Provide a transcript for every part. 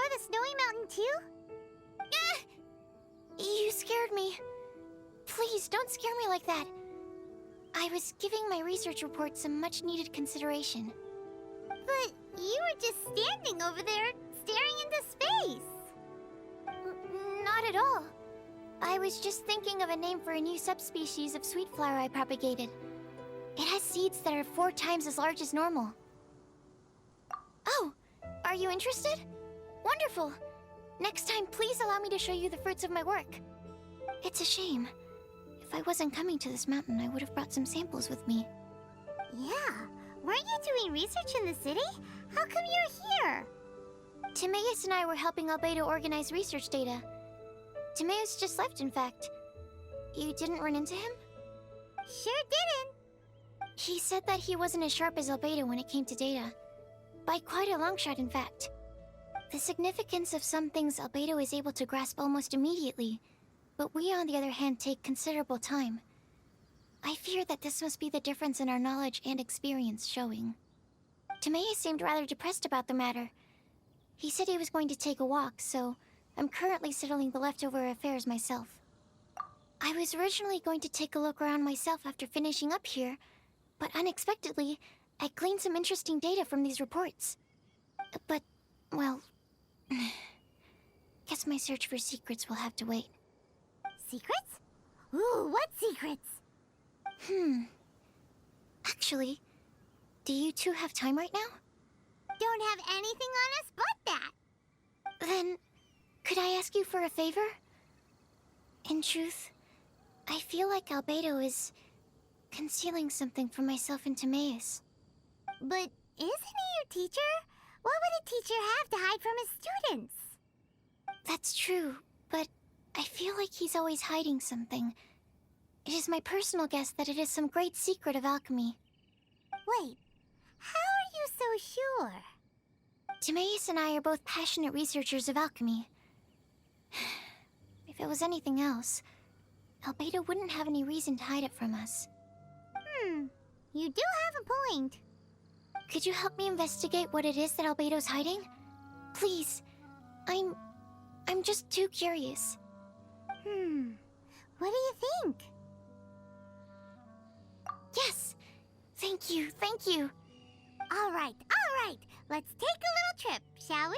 the snowy mountain too? You scared me. Please, don't scare me like that. I was giving my research report some much-needed consideration. But you were just standing over there, staring into space. Not at all. I was just thinking of a name for a new subspecies of sweet flower I propagated. It has seeds that are 4 times as large as normal. Oh, are you interested? Wonderful. Next time, please allow me to show you the fruits of my work. It's a shame. If I wasn't coming to this mountain, I would have brought some samples with me. Yeah, weren't you doing research in the city? How come you're here? Timaeus and I were helping Albedo organize research data. Timaeus just left, in fact. You didn't run into him? Sure didn't. He said that he wasn't as sharp as Albedo when it came to data. By quite a long shot, in fact. The significance of some things Albedo is able to grasp almost immediately, but we, on the other hand, take considerable time. I fear that this must be the difference in our knowledge and experience showing. Timaeus seemed rather depressed about the matter. He said he was going to take a walk, so I'm currently settling the leftover affairs myself. I was originally going to take a look around myself after finishing up here, but unexpectedly, I gleaned some interesting data from these reports. But, well, guess my search for secrets will have to wait. Secrets? Ooh, what secrets? Actually, do you two have time right now? Don't have anything on us but that. Then, could I ask you for a favor? In truth, I feel like Albedo is concealing something from myself and Timaeus. But isn't he your teacher? What would a teacher have to hide from his students? That's true, but I feel like he's always hiding something. It is my personal guess that it is some great secret of alchemy. Wait, how are you so sure? Timaeus and I are both passionate researchers of alchemy. If it was anything else, Albedo wouldn't have any reason to hide it from us. You do have a point. Could you help me investigate what it is that Albedo's hiding? Please. I'm just too curious. What do you think? Yes! Thank you, thank you. All right. Let's take a little trip, shall we?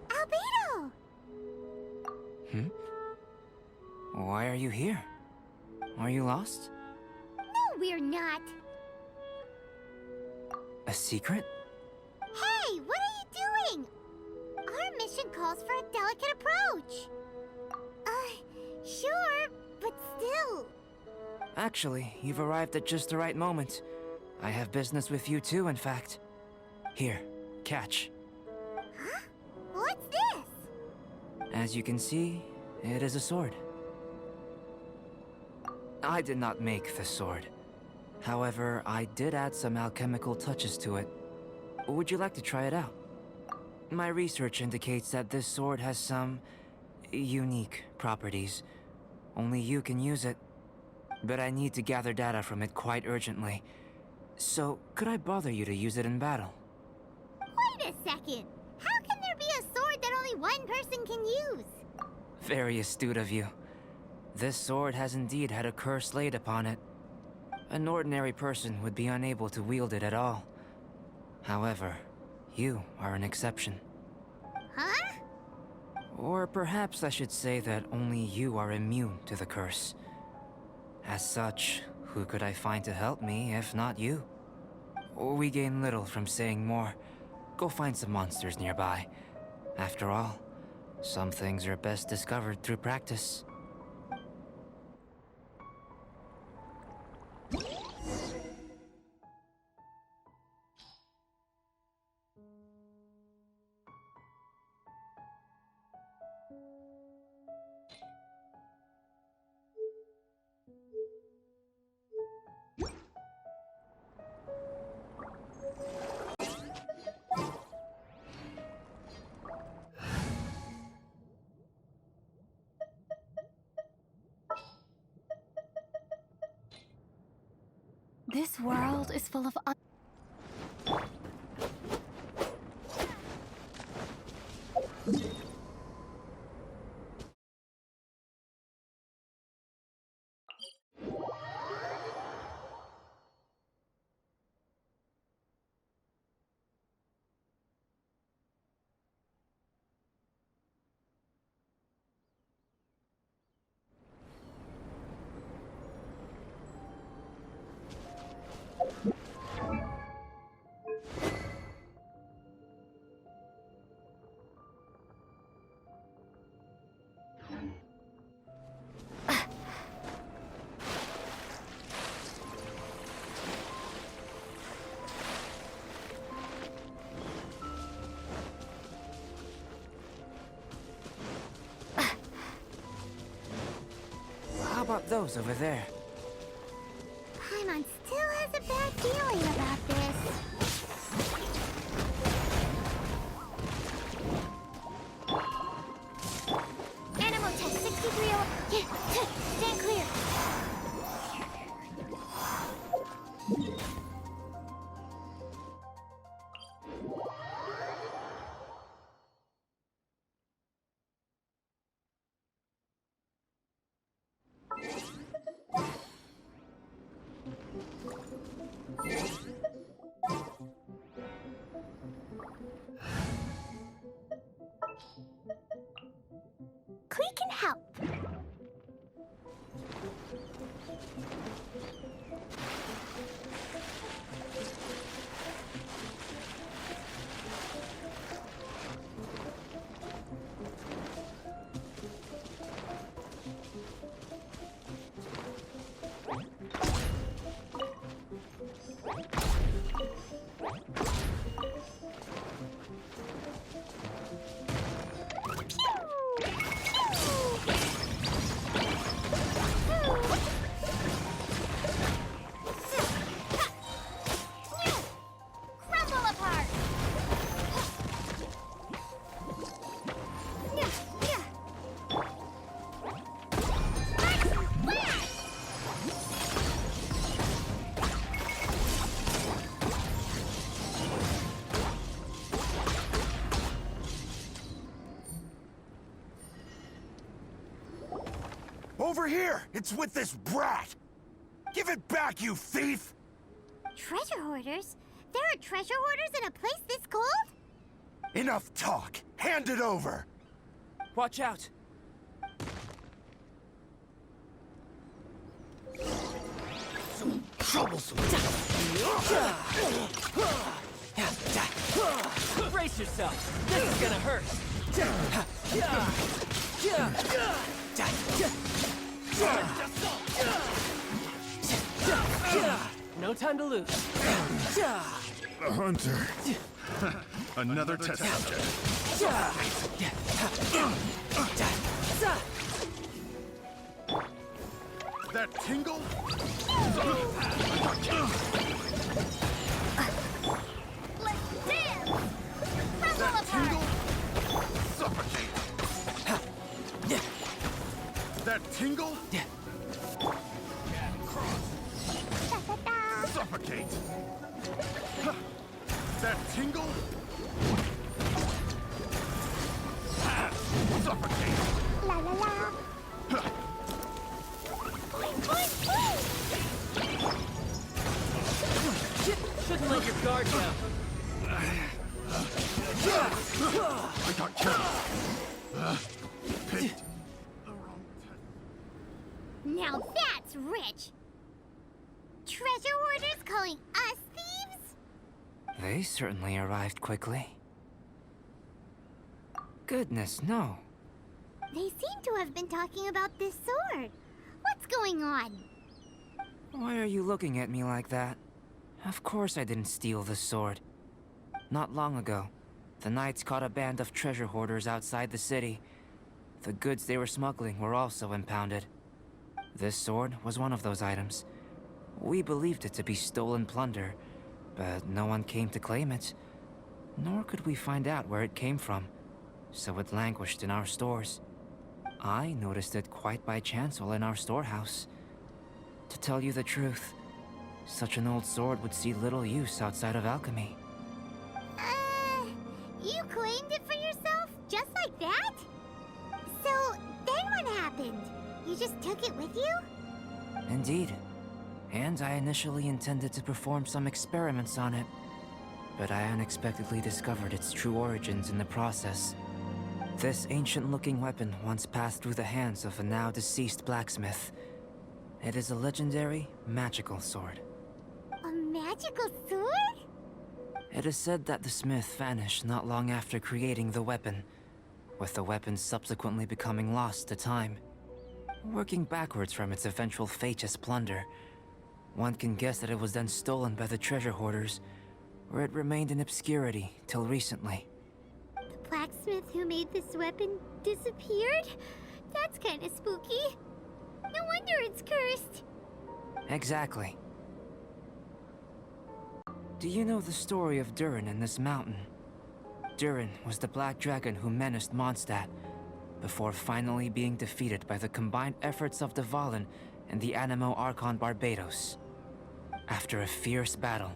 Albedo! Why are you here? Are you lost? No, we're not. A secret? Hey, what are you doing? Our mission calls for a delicate approach. Sure, but still. Actually, you've arrived at just the right moment. I have business with you too, in fact. Here, catch. Huh? What's this? As you can see, it is a sword. I did not make the sword. However, I did add some alchemical touches to it. Would you like to try it out? My research indicates that this sword has some unique properties. Only you can use it. But I need to gather data from it quite urgently. So, could I bother you to use it in battle? Wait a second. How can there be a sword that only one person can use? Very astute of you. This sword has indeed had a curse laid upon it. An ordinary person would be unable to wield it at all. However, you are an exception. Huh? Or perhaps I should say that only you are immune to the curse. As such, who could I find to help me if not you? We gain little from saying more. go find some monsters nearby. After all, some things are best discovered through practice. This world is full of How about those over there? Paimon still has a bad feeling about this. Animal test 63. Yeah, stand clear. Klee can help. Crumble apart. Over here! It's with this brat! Give it back, you thief! Treasure hoarders? There are treasure hoarders in a place this cold? Enough talk! Hand it over! Watch out! Troublesome! Brace yourself! This is gonna hurt! No time to lose. A hunter. Another test subject. That tingle? Let's dance. Crumble That apart. tingle? Suffocate! That tingle? Suffocate! That tingle? Suffocate! La la la. Shouldn't let your guard down. I got killed. Picked the wrong test. Now that's rich. Treasure hoarders calling us thieves? They certainly arrived quickly. Goodness, no. They seem to have been talking about this sword. What's going on? Why are you looking at me like that? Of course I didn't steal the sword. Not long ago, the Knights caught a band of treasure hoarders outside the city. The goods they were smuggling were also impounded. This sword was one of those items. We believed it to be stolen plunder, but no one came to claim it. Nor could we find out where it came from, so it languished in our stores. I noticed it quite by chance while in our storehouse. To tell you the truth, such an old sword would see little use outside of alchemy. You claimed it for yourself? Just like that? So, then what happened? You just took it with you? Indeed. And I initially intended to perform some experiments on it, but I unexpectedly discovered its true origins in the process. This ancient-looking weapon once passed through the hands of a now-deceased blacksmith. It is a legendary, magical sword. A magical sword? It is said that the smith vanished not long after creating the weapon, with the weapon subsequently becoming lost to time. Working backwards from its eventual fate as plunder, one can guess that it was then stolen by the treasure hoarders, where it remained in obscurity till recently. The blacksmith who made this weapon disappeared? That's kinda spooky. No wonder it's cursed. Exactly. Do you know the story of Durin in this mountain? Durin was the black dragon who menaced Mondstadt, before finally being defeated by the combined efforts of the Valen and the Animo Archon Barbados. After a fierce battle,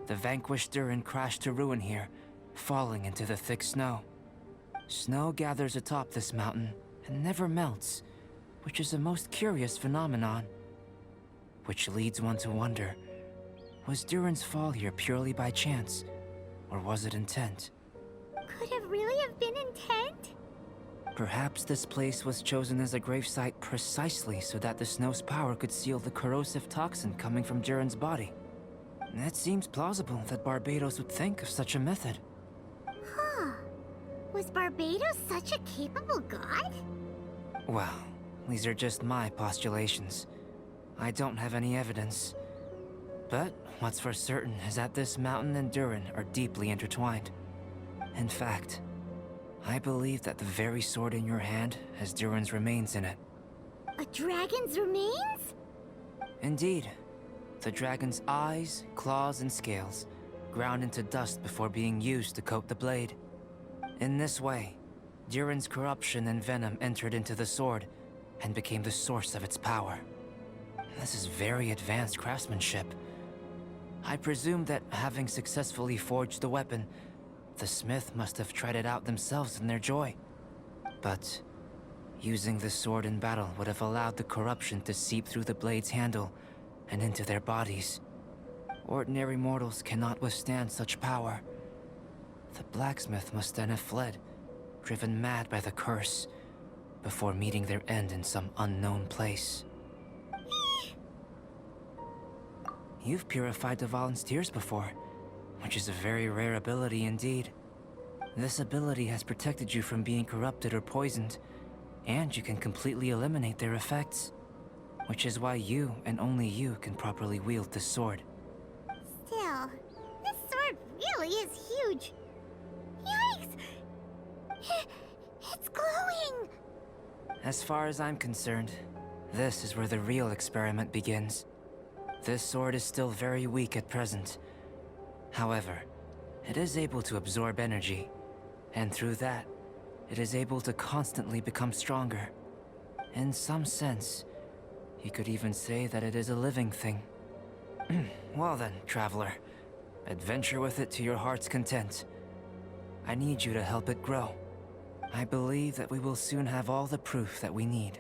the vanquished Durin crashed to ruin here, falling into the thick snow. Snow gathers atop this mountain and never melts, which is a most curious phenomenon. Which leads one to wonder, was Durin's fall here purely by chance, or was it intent? Could it really have been intent? Perhaps this place was chosen as a gravesite precisely so that the snow's power could seal the corrosive toxin coming from Durin's body. It seems plausible that Barbados would think of such a method. Huh. Was Barbados such a capable god? Well, these are just my postulations. I don't have any evidence. But what's for certain is that this mountain and Durin are deeply intertwined. In fact, I believe that the very sword in your hand has Durin's remains in it. A dragon's remains? Indeed. The dragon's eyes, claws, and scales ground into dust before being used to coat the blade. In this way, Durin's corruption and venom entered into the sword and became the source of its power. This is very advanced craftsmanship. I presume that having successfully forged the weapon, the smith must have tried it out themselves in their joy. But using the sword in battle would have allowed the corruption to seep through the blade's handle and into their bodies. Ordinary mortals cannot withstand such power. The blacksmith must then have fled, driven mad by the curse, before meeting their end in some unknown place. You've purified the Valen's tears before, which is a very rare ability indeed. This ability has protected you from being corrupted or poisoned, and you can completely eliminate their effects. Which is why you, and only you, can properly wield this sword. Still, this sword really is huge. Yikes! It's glowing! As far as I'm concerned, this is where the real experiment begins. This sword is still very weak at present. However, it is able to absorb energy, and through that, it is able to constantly become stronger. In some sense, you could even say that it is a living thing. Well then, traveler, adventure with it to your heart's content. I need you to help it grow. I believe that we will soon have all the proof that we need.